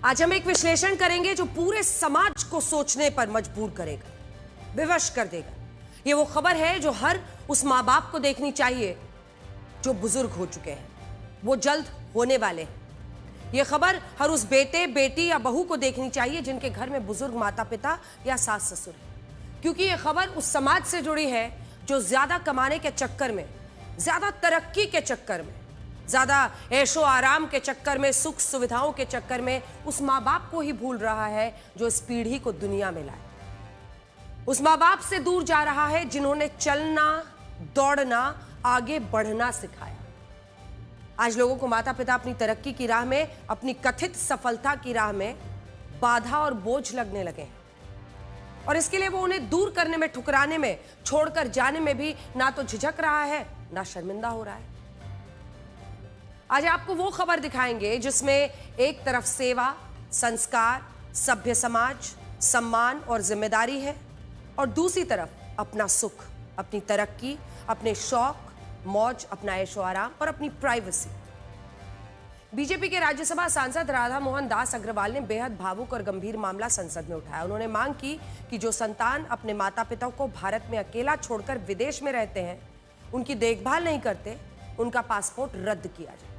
आज हम एक विश्लेषण करेंगे जो पूरे समाज को सोचने पर मजबूर करेगा, विवश कर देगा। ये वो खबर है जो हर उस माँ बाप को देखनी चाहिए जो बुजुर्ग हो चुके हैं, वो जल्द होने वाले हैं। ये खबर हर उस बेटे, बेटी या बहू को देखनी चाहिए जिनके घर में बुजुर्ग माता पिता या सास ससुर है, क्योंकि ये खबर उस समाज से जुड़ी है जो ज्यादा कमाने के चक्कर में, ज्यादा तरक्की के चक्कर में, ज्यादा ऐशो आराम के चक्कर में, सुख सुविधाओं के चक्कर में उस माँ बाप को ही भूल रहा है जो इस पीढ़ी को दुनिया में लाए। उस माँ बाप से दूर जा रहा है जिन्होंने चलना, दौड़ना, आगे बढ़ना सिखाया। आज लोगों को माता पिता अपनी तरक्की की राह में, अपनी कथित सफलता की राह में बाधा और बोझ लगने लगे हैं, और इसके लिए वो उन्हें दूर करने में, ठुकराने में, छोड़कर जाने में भी ना तो झिझक रहा है, ना शर्मिंदा हो रहा है। आज आपको वो खबर दिखाएंगे जिसमें एक तरफ सेवा, संस्कार, सभ्य समाज, सम्मान और जिम्मेदारी है, और दूसरी तरफ अपना सुख, अपनी तरक्की, अपने शौक, मौज, अपना ऐशो आराम और अपनी प्राइवेसी। बीजेपी के राज्यसभा सांसद राधा मोहन दास अग्रवाल ने बेहद भावुक और गंभीर मामला संसद में उठाया। उन्होंने मांग की कि जो संतान अपने माता पिता को भारत में अकेला छोड़कर विदेश में रहते हैं, उनकी देखभाल नहीं करते, उनका पासपोर्ट रद्द किया जाए।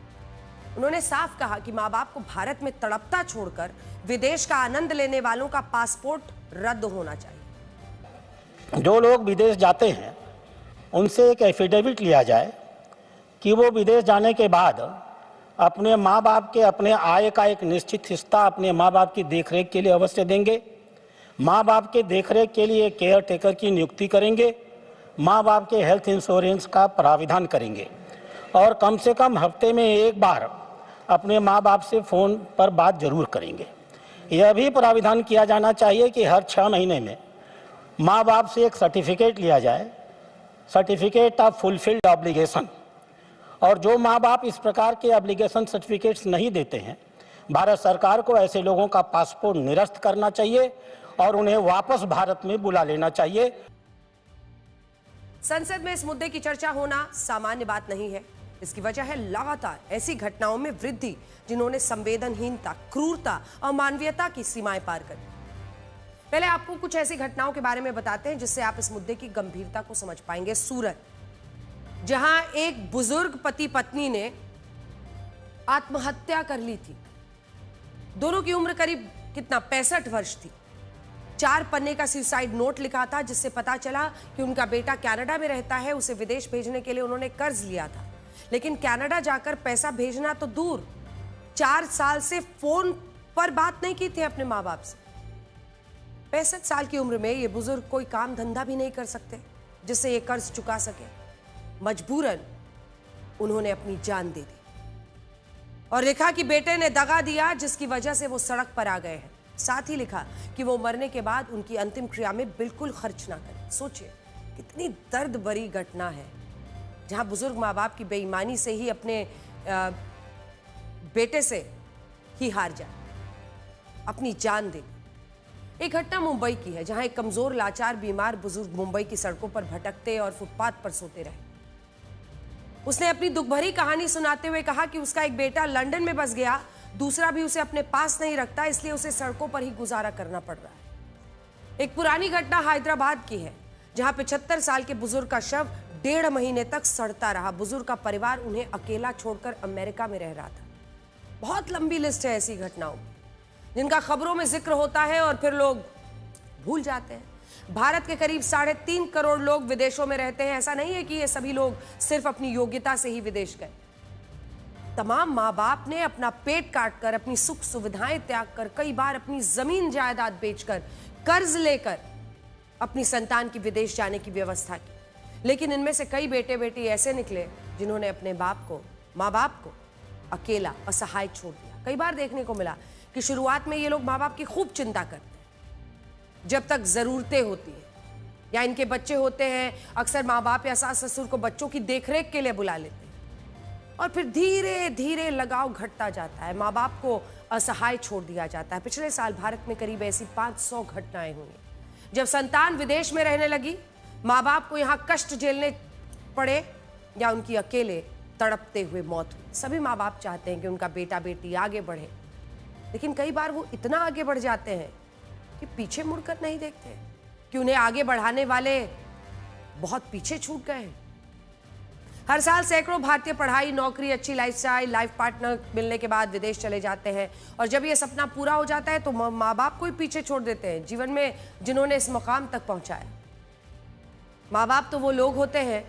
उन्होंने साफ कहा कि माँ बाप को भारत में तड़पता छोड़कर विदेश का आनंद लेने वालों का पासपोर्ट रद्द होना चाहिए। जो लोग विदेश जाते हैं उनसे एक एफिडेविट लिया जाए कि वो विदेश जाने के बाद अपने माँ बाप के अपने आय का एक निश्चित हिस्सा अपने माँ बाप की देखरेख के लिए अवश्य देंगे, माँ बाप के देखरेख के लिए केयर टेकर की नियुक्ति करेंगे, माँ बाप के हेल्थ इंश्योरेंस का प्राविधान करेंगे, और कम से कम हफ्ते में एक बार अपने माँ बाप से फ़ोन पर बात जरूर करेंगे। यह भी प्राविधान किया जाना चाहिए कि हर 6 महीने में माँ बाप से एक सर्टिफिकेट लिया जाए, सर्टिफिकेट ऑफ फुलफिल्ड ऑब्लिगेशन, और जो माँ बाप इस प्रकार के ऑब्लिगेशन सर्टिफिकेट्स नहीं देते हैं, भारत सरकार को ऐसे लोगों का पासपोर्ट निरस्त करना चाहिए और उन्हें वापस भारत में बुला लेना चाहिए। संसद में इस मुद्दे की चर्चा होना सामान्य बात नहीं है। इसकी वजह है लगातार ऐसी घटनाओं में वृद्धि जिन्होंने संवेदनहीनता, क्रूरता और मानवीयता की सीमाएं पार कर दी। पहले आपको कुछ ऐसी घटनाओं के बारे में बताते हैं जिससे आप इस मुद्दे की गंभीरता को समझ पाएंगे। सूरत, जहां एक बुजुर्ग पति पत्नी ने आत्महत्या कर ली थी। दोनों की उम्र करीब 65 वर्ष थी। 4 पन्ने का सुसाइड नोट लिखा था जिससे पता चला कि उनका बेटा कनाडा में रहता है। उसे विदेश भेजने के लिए उन्होंने कर्ज लिया था, लेकिन कनाडा जाकर पैसा भेजना तो दूर, 4 साल से फोन पर बात नहीं की थी अपने माँ बाप से। 65 साल की उम्र में ये बुजुर्ग कोई काम धंधा भी नहीं कर सकते जिससे ये कर्ज चुका सके। मजबूरन उन्होंने अपनी जान दे दी और लिखा कि बेटे ने दगा दिया जिसकी वजह से वो सड़क पर आ गए हैं। साथ ही लिखा कि वो मरने के बाद उनकी अंतिम क्रिया में बिल्कुल खर्च ना करें। सोचिए कितनी दर्द भरी घटना है, जहां बुजुर्ग माँ बाप की बेईमानी से ही अपने बेटे से ही हार जाए, अपनी जान दे। एक घटना मुंबई की है जहां एक कमजोर, लाचार, बीमार बुजुर्ग मुंबई की सड़कों पर भटकते और फुटपाथ पर सोते रहे। उसने अपनी दुख भरी कहानी सुनाते हुए कहा कि उसका एक बेटा लंदन में बस गया, दूसरा भी उसे अपने पास नहीं रखता, इसलिए उसे सड़कों पर ही गुजारा करना पड़ रहा है। एक पुरानी घटना हैदराबाद की है जहां 75 साल के बुजुर्ग का शव 1.5 महीने तक सड़ता रहा। बुजुर्ग का परिवार उन्हें अकेला छोड़कर अमेरिका में रह रहा था। बहुत लंबी लिस्ट है ऐसी घटनाओं जिनका खबरों में जिक्र होता है और फिर लोग भूल जाते हैं। भारत के करीब 3.5 करोड़ लोग विदेशों में रहते हैं। ऐसा नहीं है कि ये सभी लोग सिर्फ अपनी योग्यता से ही विदेश गए। तमाम माँ बाप ने अपना पेट काटकर, अपनी सुख सुविधाएं त्याग कर, कई बार अपनी जमीन जायदाद बेचकर, कर्ज लेकर अपनी संतान की विदेश जाने की व्यवस्था की। लेकिन इनमें से कई बेटे बेटी ऐसे निकले जिन्होंने अपने माँ बाप को अकेला, असहाय छोड़ दिया। कई बार देखने को मिला कि शुरुआत में ये लोग माँ बाप की खूब चिंता करते हैं जब तक जरूरतें होती है या इनके बच्चे होते हैं। अक्सर माँ बाप या सास ससुर को बच्चों की देखरेख के लिए बुला लेते हैं और फिर धीरे धीरे लगाव घटता जाता है, माँ बाप को असहाय छोड़ दिया जाता है। पिछले साल भारत में करीब ऐसी 500 घटनाएं हुई जब संतान विदेश में रहने लगी, माँ बाप को यहाँ कष्ट झेलने पड़े या उनकी अकेले तड़पते हुए मौत हुई। सभी माँ बाप चाहते हैं कि उनका बेटा बेटी आगे बढ़े, लेकिन कई बार वो इतना आगे बढ़ जाते हैं कि पीछे मुड़कर नहीं देखते कि उन्हें आगे बढ़ाने वाले बहुत पीछे छूट गए हैं। हर साल सैकड़ों भारतीय पढ़ाई, नौकरी, अच्छी लाइफस्टाइल, लाइफ पार्टनर मिलने के बाद विदेश चले जाते हैं और जब ये सपना पूरा हो जाता है तो माँ बाप को ही पीछे छोड़ देते हैं जीवन में जिन्होंने इस मुकाम तक पहुंचाया। माँ बाप तो वो लोग होते हैं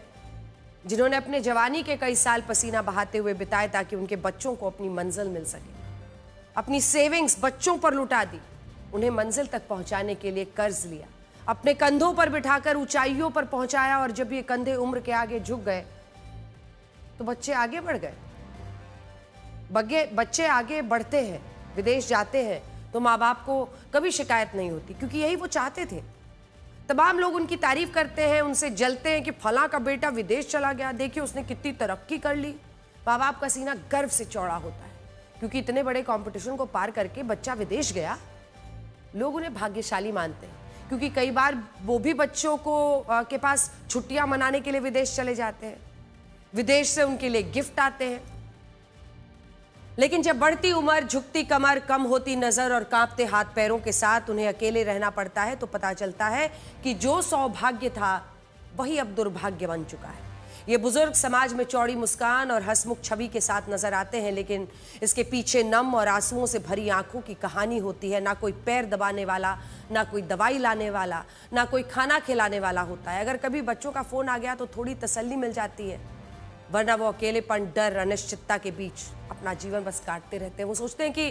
जिन्होंने अपने जवानी के कई साल पसीना बहाते हुए बिताए ताकि उनके बच्चों को अपनी मंजिल मिल सके। अपनी सेविंग्स बच्चों पर लुटा दी, उन्हें मंजिल तक पहुंचाने के लिए कर्ज लिया, अपने कंधों पर बिठाकर ऊंचाइयों पर पहुंचाया और जब ये कंधे उम्र के आगे झुक गए तो बच्चे आगे बढ़ गए। बच्चे आगे बढ़ते हैं, विदेश जाते हैं तो माँ बाप को कभी शिकायत नहीं होती क्योंकि यही वो चाहते थे। तमाम लोग उनकी तारीफ करते हैं, उनसे जलते हैं कि फलां का बेटा विदेश चला गया, देखिए उसने कितनी तरक्की कर ली। माँ बाप का सीना गर्व से चौड़ा होता है क्योंकि इतने बड़े कंपटीशन को पार करके बच्चा विदेश गया। लोग उन्हें भाग्यशाली मानते हैं क्योंकि कई बार वो भी बच्चों को के पास छुट्टियां मनाने के लिए विदेश चले जाते हैं, विदेश से उनके लिए गिफ्ट आते हैं। लेकिन जब बढ़ती उम्र, झुकती कमर, कम होती नजर और कांपते हाथ पैरों के साथ उन्हें अकेले रहना पड़ता है तो पता चलता है कि जो सौभाग्य था वही अब दुर्भाग्य बन चुका है। ये बुजुर्ग समाज में चौड़ी मुस्कान और हंसमुख छवि के साथ नजर आते हैं लेकिन इसके पीछे नम और आंसुओं से भरी आंखों की कहानी होती है। ना कोई पैर दबाने वाला, ना कोई दवाई लाने वाला, ना कोई खाना खिलाने वाला होता है। अगर कभी बच्चों का फोन आ गया तो थोड़ी तसल्ली मिल जाती है, वरना वो अकेलेपन, डर, अनिश्चितता के बीच अपना जीवन बस काटते रहते हैं। वो सोचते हैं कि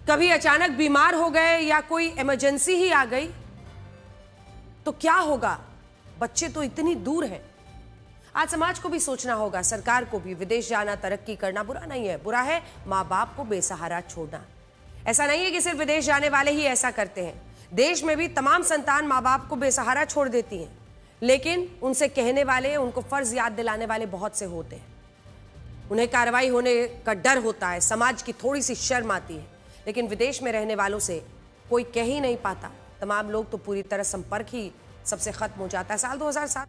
कभी अचानक बीमार हो गए या कोई इमरजेंसी ही आ गई तो क्या होगा, बच्चे तो इतनी दूर हैं। आज समाज को भी सोचना होगा, सरकार को भी। विदेश जाना, तरक्की करना बुरा नहीं है, बुरा है माँ बाप को बेसहारा छोड़ना। ऐसा नहीं है कि सिर्फ विदेश जाने वाले ही ऐसा करते हैं, देश में भी तमाम संतान माँ बाप को बेसहारा छोड़ देती हैं, लेकिन उनसे कहने वाले, उनको फर्ज याद दिलाने वाले बहुत से होते हैं। उन्हें कार्रवाई होने का डर होता है, समाज की थोड़ी सी शर्म आती है, लेकिन विदेश में रहने वालों से कोई कह ही नहीं पाता। तमाम लोग तो पूरी तरह संपर्क ही सबसे खत्म हो जाता है। साल 2007